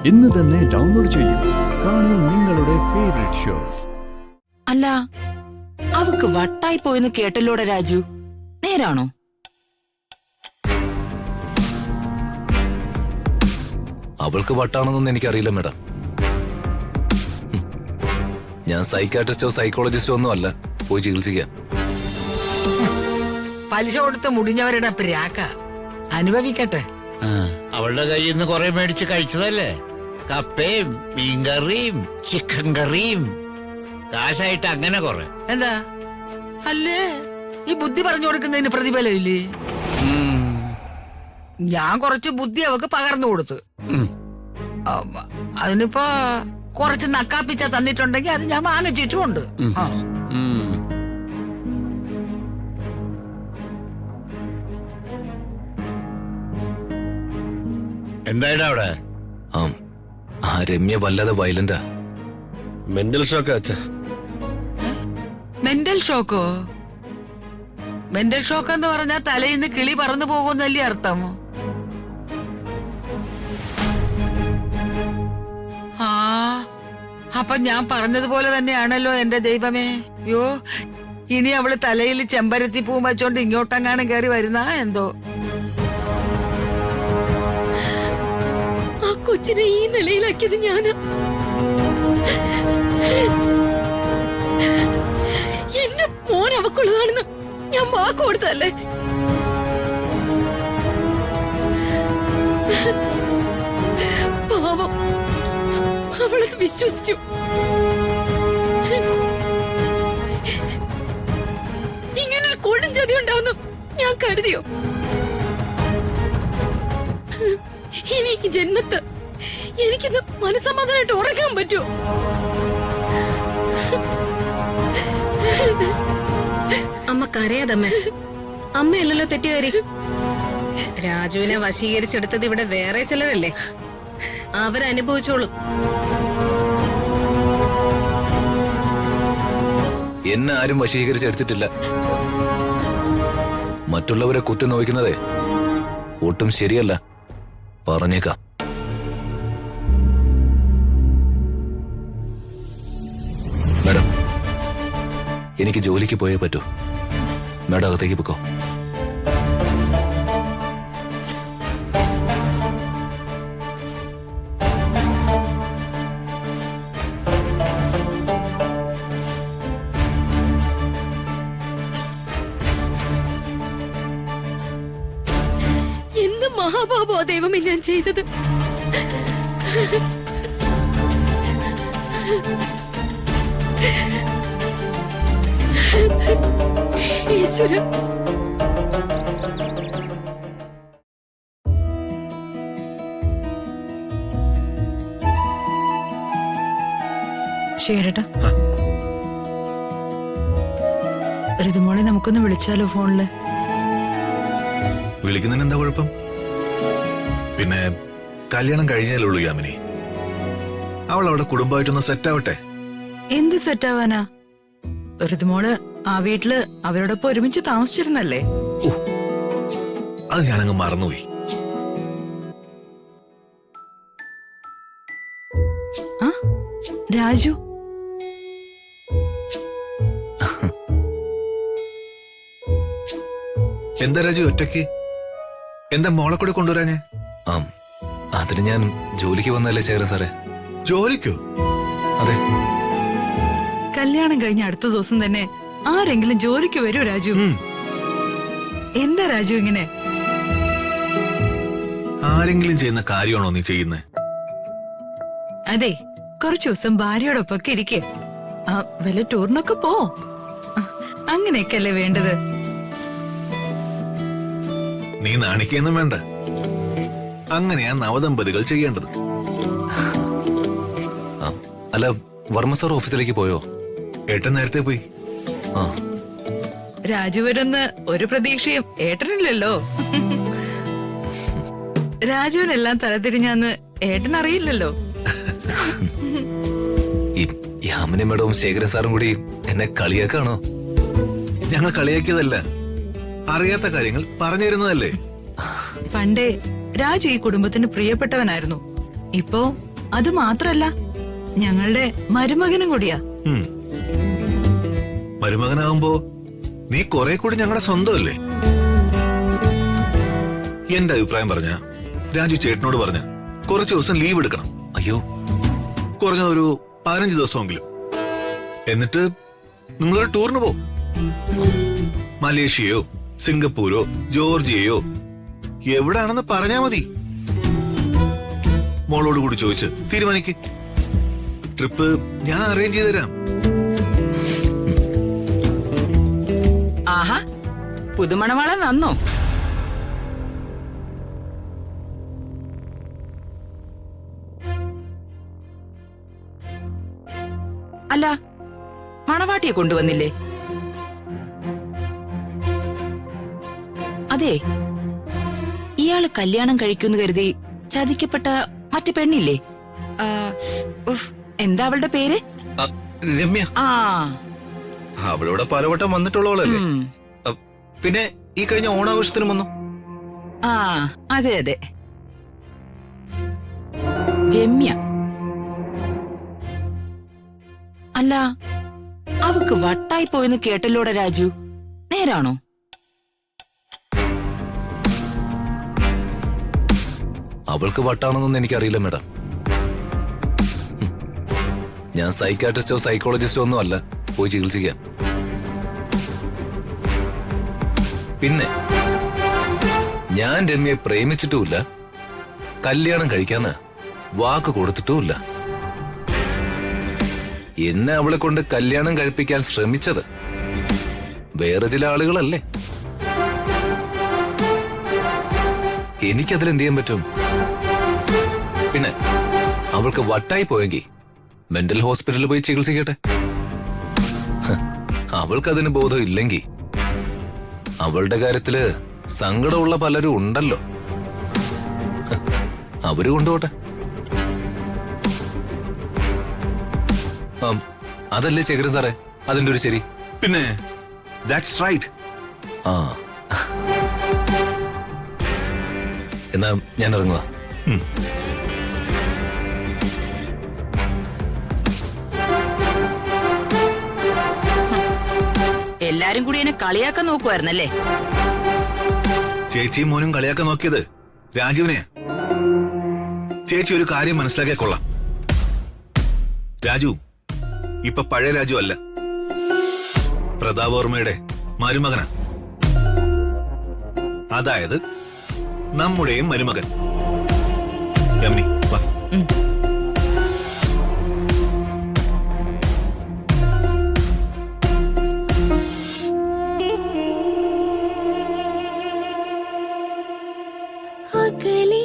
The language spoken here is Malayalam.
ഇന്ന് തന്നെ ഡൗൺലോഡ് ചെയ്യൂ. കാണൂ നിങ്ങളുടെ ഫേവറേറ്റ് ഷോസ്. അല്ല, അവക്ക് വട്ടായി പോയെന്ന് കേട്ടല്ലോടെ രാജു, നേരാണോ? അവൾക്ക് വട്ടാണെന്നൊന്നും എനിക്കറിയില്ല മാഡം. ഞാൻ സൈക്കാട്രിസ്റ്റോ സൈക്കോളജിസ്റ്റോ ഒന്നും അല്ല പോയി ചികിത്സിക്കാൻ. പലിശ കൊടുത്ത് മുടിഞ്ഞവരുടെ പ്രാക്ക അനുഭവിക്കട്ടെ. അവളുടെ കയ്യിൽ നിന്ന് കുറെ മേടിച്ച് കഴിച്ചതല്ലേ? കപ്പയും മീൻകറിയും ചിക്കൻ കറിയും കാശായിട്ട് അങ്ങനെ കുറെ. എന്താ അല്ലേ ഈ ബുദ്ധി പറഞ്ഞു കൊടുക്കുന്നതിന് പ്രതിഫലം ഇല്ലേ? ഞാൻ കുറച്ച് ബുദ്ധി അവക്ക് പകർന്നു കൊടുത്തു. അതിനിപ്പോ കുറച്ച് നക്കാപ്പിച്ച തന്നിട്ടുണ്ടെങ്കിൽ അത് ഞാൻ വാങ്ങിച്ചിട്ടുമുണ്ട്. എന്തായാലും അവിടെ ആ രമ്യ വല്ലാതെ വയലന്റാ. മെന്റൽ ഷോക്കാ അച്ഛാ. മെന്റൽ ഷോക്കോ? മെന്റൽ ഷോക്ക് എന്ന് പറഞ്ഞാൽ തലയിൽ നിന്ന് കിളി പറന്നു പോകുന്നല്ലേ അർത്ഥം? ആ അപ്പൊ ഞാൻ പറഞ്ഞതുപോലെ തന്നെയാണല്ലോ എന്റെ ദൈവമേ. യോ, ഇനി അവള് തലയിൽ ചെമ്പരത്തി പൂ വെച്ചോണ്ട് ഇങ്ങോട്ടെങ്ങാനും കയറി വരുന്ന എന്തോ. ആ കൊച്ചിനെ ഈ നിലയിലാക്കിയത് ഞാന്. എന്റെ മോൻ അവക്കുള്ളതാണെന്ന് ഞാൻ വാക്ക് കൊടുത്തല്ലേ. പാവം, അവളത് വിശ്വസിച്ചു. ഇങ്ങനൊരു കൊടും ചതി ഉണ്ടാവുന്നു ഞാൻ കരുതിയോ? ഇനി ഈ ജന്മത്ത് എനിക്കിന്ന് മനസ്സമാധാനമായിട്ട് ഉറങ്ങാൻ പറ്റുമോ? അമ്മ കരയാതമ്മേ. അമ്മയല്ലല്ലോ തെറ്റുകാരി. രാജുവിനെ വശീകരിച്ചെടുത്തത് ഇവിടെ വേറെ ചിലരല്ലേ, അവരനുഭവിച്ചോളും. എന്നെ ആരും വശീകരിച്ചെടുത്തിട്ടില്ല. മറ്റുള്ളവരെ കുത്തി നോക്കുന്നതേ ഒട്ടും ശരിയല്ല, പറഞ്ഞേക്കാം. മാഡം, എനിക്ക് ജോലിക്ക് പോയേ പറ്റൂ. മാഡം അകത്തേക്ക് പൊക്കോ. എന്ത് മഹാപാപോ ദൈവമേ ഞാൻ ചെയ്തത്. ഈശ്വര, ശരിട്ടാ. ഋതുമോളെ നമുക്കൊന്ന് വിളിച്ചാലോ ഫോണില്? വിളിക്കുന്നതിന് എന്താ കുഴപ്പം? പിന്നെ കല്യാണം കഴിഞ്ഞാലുള്ളൂ യാമിനി. അവൾ അവിടെ കുടുംബമായിട്ടൊന്ന് സെറ്റ് ആവട്ടെ. എന്ത് സെറ്റാവാനാ? ഋതുമോള് ആ വീട്ടില് അവരോടൊപ്പം ഒരുമിച്ച് താമസിച്ചിരുന്നല്ലേ? അത് ഞാനങ്ങ് മറന്നുപോയി. ആ രാജു, എന്താ രാജു ഒറ്റയ്ക്ക്? എന്താ മോളെ കൂടെ കൊണ്ടുവരാഞ്ഞേ? അതിന് ഞാൻ ജോലിക്ക് വന്നല്ലേ ശേഖരൻ സാറേ. ജോലിക്കോ? അതെ. കല്യാണം കഴിഞ്ഞ അടുത്ത ദിവസം തന്നെ ആരെങ്കിലും ജോലിക്ക് വരൂ രാജു? എന്താ രാജു ഇങ്ങനെ? ആരെങ്കിലും ചെയ്യുന്ന കാര്യമാണോ നീ ചെയ്യുന്നത്? അതെ, കുറച്ചു ദിവസം ഭാര്യയോടൊപ്പൊക്കെ ഇരിക്കേ. വല്ല ടൂറിനൊക്കെ പോ. അങ്ങനെയൊക്കെയല്ലേ വേണ്ടത്. നീ നാണിക്കൊന്നും വേണ്ട. അങ്ങനെയാ നവദമ്പതികൾ ചെയ്യേണ്ടത്. അല്ല, വർമ്മ സാർ ഓഫീസിലേക്ക് പോയോ? ഏട്ടൻ നേരത്തെ പോയി. രാജു വരുന്ന് ഒരു പ്രതീക്ഷയും ഏട്ടനില്ലല്ലോ. രാജുവിനെല്ലാം തലതിരിഞ്ഞാന്ന് ഏട്ടൻ അറിയില്ലല്ലോ. യാമിനി മേഡവും ശേഖരൻ സാറും കൂടി എന്നെ കളിയാക്കാണോ? ഞങ്ങൾ കളിയാക്കിയതല്ല, അറിയാത്ത കാര്യങ്ങൾ പറഞ്ഞു തരുന്നതല്ലേ. പണ്ടേ രാജു ഈ കുടുംബത്തിന് പ്രിയപ്പെട്ടവനായിരുന്നു. ഇപ്പോ അത് മാത്രല്ല ഞങ്ങളുടെ മരുമകനും കൂടിയാ. ഉം. മരുമകനാകുമ്പോ നീ കുറെ കൂടി ഞങ്ങളുടെ സ്വന്തമല്ലേ? എന്റെ അഭിപ്രായം പറഞ്ഞ രാജു ചേട്ടനോട് പറഞ്ഞ കുറച്ച് ദിവസം ലീവ് എടുക്കണം. അയ്യോ, കുറഞ്ഞ ഒരു 15 ദിവസമെങ്കിലും. എന്നിട്ട് നിങ്ങളൊരു ടൂറിന് പോ. മലേഷ്യയോ സിംഗപ്പൂരോ ജോർജിയയോ എവിടാണെന്ന് പറഞ്ഞാ മതി. മോളോട് കൂടി ചോദിച്ച് തീരുമാനിക്ക്. ട്രിപ്പ് ഞാൻ അറേഞ്ച് ചെയ്ത് തരാം. ആഹാ, പുതുമണവാളൻ വന്നോ? അല്ല, മണവാട്ടിയെ കൊണ്ടുവന്നില്ലേ? അതെ, ഇയാള് കല്യാണം കഴിക്കുമെന്ന് കരുതി ചതിക്കപ്പെട്ട മറ്റു പെണ്ണില്ലേ? എന്താ അവളുടെ പേര്? രമ്യ. ആ, അവളിവിടെ പലവട്ടം വന്നിട്ടുള്ളവളല്ലേ. ഉം. പിന്നെ ഈ കഴിഞ്ഞ ഓണാഘോഷത്തിനും വന്നു. ആ, അതെ അതെ, രമ്യ. അല്ല, അവക്ക് വട്ടായി പോയെന്ന് കേട്ടല്ലോടെ രാജു, നേരാണോ? അവൾക്ക് വട്ടാണെന്നൊന്നും എനിക്കറിയില്ല മേഡം. ഞാൻ സൈക്കാട്രിസ്റ്റോ സൈക്കോളജിസ്റ്റോ ഒന്നും അല്ല പോയി ചികിത്സിക്കാൻ. പിന്നെ ഞാൻ രമ്യയെ പ്രേമിച്ചിട്ടുമില്ല, കല്യാണം കഴിക്കാന്ന് വാക്ക് കൊടുത്തിട്ടുമില്ല. എന്നെ അവളെ കൊണ്ട് കല്യാണം കഴിപ്പിക്കാൻ ശ്രമിച്ചത് വേറെ ചില ആളുകളല്ലേ. എനിക്കതിലെന്ത് ചെയ്യാൻ പറ്റും? പിന്നെ അവൾക്ക് വട്ടായി പോയെങ്കിൽ മെന്റൽ ഹോസ്പിറ്റലിൽ പോയി ചികിത്സിക്കട്ടെ. അവൾക്കതിന് ബോധം ഇല്ലെങ്കിൽ അവളുടെ കാര്യത്തില് സങ്കടമുള്ള പലരും ഉണ്ടല്ലോ, അവര് കൊണ്ടുപോട്ടെ. അതല്ലേ ശേഖരൻ സാറേ അതിന്റെ ഒരു ശരി? പിന്നെ ദാറ്റ്സ് റൈറ്റ്. ആ, എന്നാ ഞാൻ ഇറങ്ങുക. എല്ലാരും കൂടി എന്നെ കളിയാക്കാൻ നോക്കുവായിരുന്നല്ലേ? ചേച്ചിയും മോനും കളിയാക്കാൻ നോക്കിയത് രാജുവിനെയാ. ചേച്ചി ഒരു കാര്യം മനസ്സിലാക്കിയ കൊള്ളാം. രാജു ഇപ്പൊ പഴയ രാജു അല്ല, പ്രതാപവർമ്മയുടെ മരുമകനാ. അതായത് നമ്മുടെയും മരുമകൻ. യമുനി വാ. അകലേ